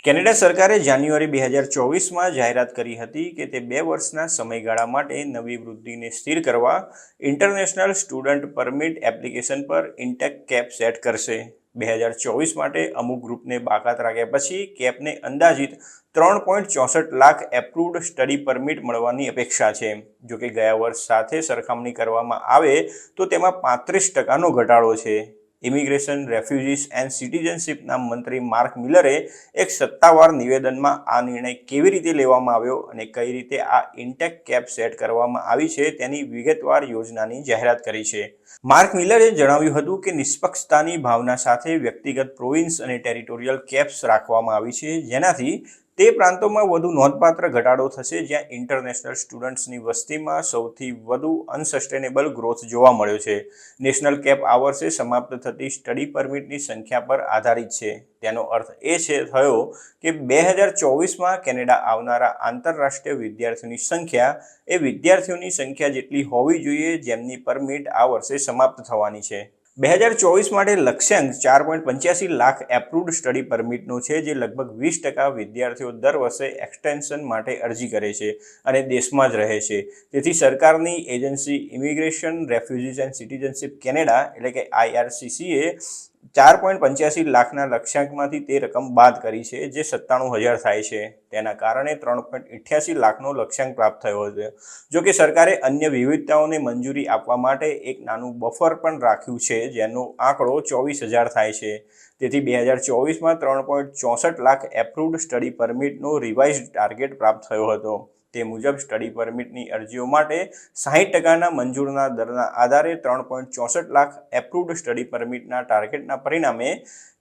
Canada સરકારે જાન્યુઆરી 2024માં જાહેરાત કરી હતી કે તે 2 વર્ષના સમયગાળા માટે નવી વૃદ્ધિને સ્થિર કરવા ઇન્ટરનેશનલ સ્ટુડન્ટ પરમિટ એપ્લિકેશન પર ઇન્ટેક કેપ સેટ કરશે। 2024 માટે અમુક ગ્રુપને બાકાત રાખ્યા પછી કેપને અંદાજિત 3.64 લાખ એપ્રુવ્ડ સ્ટડી પરમિટ મળવાની અપેક્ષા છે। જોકે ગયા વર્ષ સાથે સરખામણી કરવામાં આવે તો તેમાં 35% ઘટાડો છે। ઇમિગ્રેશન, રેફ્યુજીસ એન્ડ સિટીઝનશીપના મંત્રી માર્ક મિલરે એક સત્તાવાર નિવેદનમાં આ નિર્ણય કેવી રીતે લેવામાં આવ્યો અને કઈ રીતે આ ઇન્ટેક કેપ સેટ કરવામાં આવી છે તેની વિગતવાર યોજનાની જાહેરાત કરી છે। માર્ક મિલરે જણાવ્યું હતું કે નિષ્પક્ષતાની ભાવના સાથે વ્યક્તિગત પ્રોવિન્સ અને ટેરિટોરિયલ કેપ્સ રાખવામાં આવી છે, જેનાથી તે પ્રાંતોમાં વધુ નોંધપાત્ર ઘટાડો થશે જ્યાં ઇન્ટરનેશનલ સ્ટુડન્ટ્સની વસ્તીમાં સૌથી વધુ અનસસ્ટેનેબલ ગ્રોથ જોવા મળ્યો છે। નેશનલ કેપ આ વર્ષે સમાપ્ત થતી સ્ટડી પરમિટની સંખ્યા પર આધારિત છે। તેનો અર્થ એ થયો કે 2024માં કેનેડા આવનારા આંતરરાષ્ટ્રીય વિદ્યાર્થીઓની સંખ્યા એ વિદ્યાર્થીઓની સંખ્યા જેટલી હોવી જોઈએ જેમની પરમિટ આ વર્ષે સમાપ્ત થવાની છે। 2024 માટે લક્ષ્યાંક 4.85 લાખ એપ્રુવ્ડ સ્ટડી પરમિટનો છે, જે લગભગ 20% વિદ્યાર્થીઓ દર વર્ષે એક્સટેન્શન માટે અરજી કરે છે અને દેશમાં જ રહે છે। તેથી સરકારની agency immigration, refugees and citizenship Canada એટલે કે IRCCએ 4.85 લાખના લક્ષ્યાંકમાંથી તે રકમ બાદ કરી છે, જે 97,000 થાય છે। તેના કારણે 3.88 લાખનો લક્ષ્યાંક પ્રાપ્ત થયો હતો। જો કે સરકારે અન્ય વિવિધતાઓને મંજૂરી આપવા માટે એક નાનું બફર પણ રાખ્યું છે, જેનો આંકડો 24,000 થાય છે। તેથી 2024માં 3.64 લાખ એપ્રુવ્ડ સ્ટડી પરમિટનો રિવાઇઝ્ડ ટાર્ગેટ પ્રાપ્ત થયો હતો। તે મુજબ સ્ટડી પરમિટની અરજીઓ માટે 60%ના મંજૂરના દરના આધારે 3.64 લાખ એપ્રુવ્ડ સ્ટડી પરમિટના ટાર્ગેટના પરિણામે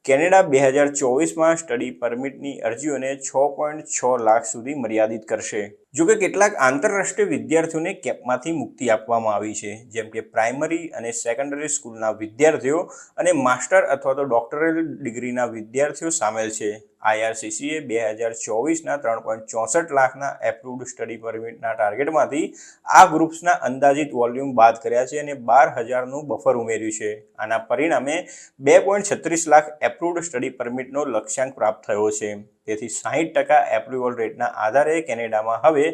કેનેડા 2024માં સ્ટડી પરમિટની અરજીઓને 6.6 લાખ સુધી મર્યાદિત કરશે। જોકે કેટલાક આંતરરાષ્ટ્રીય વિદ્યાર્થીઓને કેપમાંથી મુક્તિ આપવામાં આવી છે, જેમ કે પ્રાઇમરી અને સેકન્ડરી સ્કૂલના વિદ્યાર્થીઓ અને માસ્ટર અથવા તો ડોક્ટરલ ડિગ્રીના વિદ્યાર્થીઓ સામેલ છે। IRCCએ 2024ના 3.64 લાખના એપ્રુવ્ડ સ્ટડી પરમિટના ટાર્ગેટમાંથી આ ગ્રુપ્સના અંદાજિત વોલ્યુમ બાદ કર્યા છે અને 12,000નું બફર ઉમેર્યું છે। આના પરિણામે 2.36 લાખ એપ્રુવ્ડ સ્ટડી પરમિટનો લક્ષ્યાંક પ્રાપ્ત થયો છે। તેથી 60% એપ્રુવલ રેટના આધારે કેનેડામાં હવે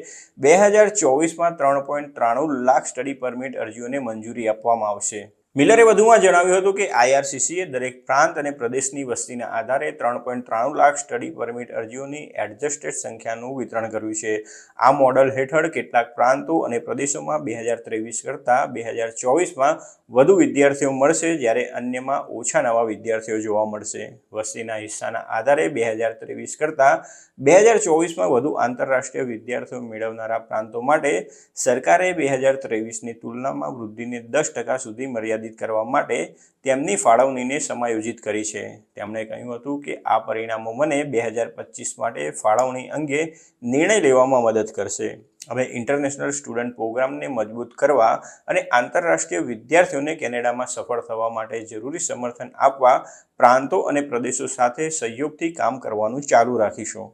2024માં 3.93 લાખ સ્ટડી પરમિટ અરજીઓને મંજૂરી આપવામાં આવશે। મિલરે વધુમાં જણાવ્યું હતું કે IRCCએ દરેક પ્રાંત અને પ્રદેશની વસ્તીના આધારે 3.93 લાખ સ્ટડી પરમિટ અરજીઓની એડજસ્ટેડ સંખ્યાનું વિતરણ કર્યું છે। આ મોડલ હેઠળ કેટલાક પ્રાંતો અને પ્રદેશોમાં 2023 કરતાં 2024માં વધુ વિદ્યાર્થીઓ મળશે, જ્યારે અન્યમાં ઓછા નવા વિદ્યાર્થીઓ જોવા મળશે। વસ્તીના હિસ્સાના આધારે 2023 કરતાં 2024માં વધુ આંતરરાષ્ટ્રીય વિદ્યાર્થીઓ મેળવનારા પ્રાંતો માટે સરકારે 2023ની તુલનામાં વૃદ્ધિને 10% સુધી મર્યાદિત કરવા માટે તેમની ફાળવણીને સમાયોજિત કરી છે। તેમણે કહ્યું હતું કે આ પરિણામો મને 2025 માટે ફાળવણી અંગે નિર્ણય લેવામાં મદદ કરશે। અમે ઇન્ટરનેશનલ સ્ટુડન્ટ પ્રોગ્રામને મજબૂત કરવા અને આંતરરાષ્ટ્રીય વિદ્યાર્થીઓને કેનેડામાં સફળ થવા માટે જરૂરી સમર્થન આપવા પ્રાંતો અને પ્રદેશો સાથે સહયોગથી કામ કરવાનું ચાલુ રાખીશું।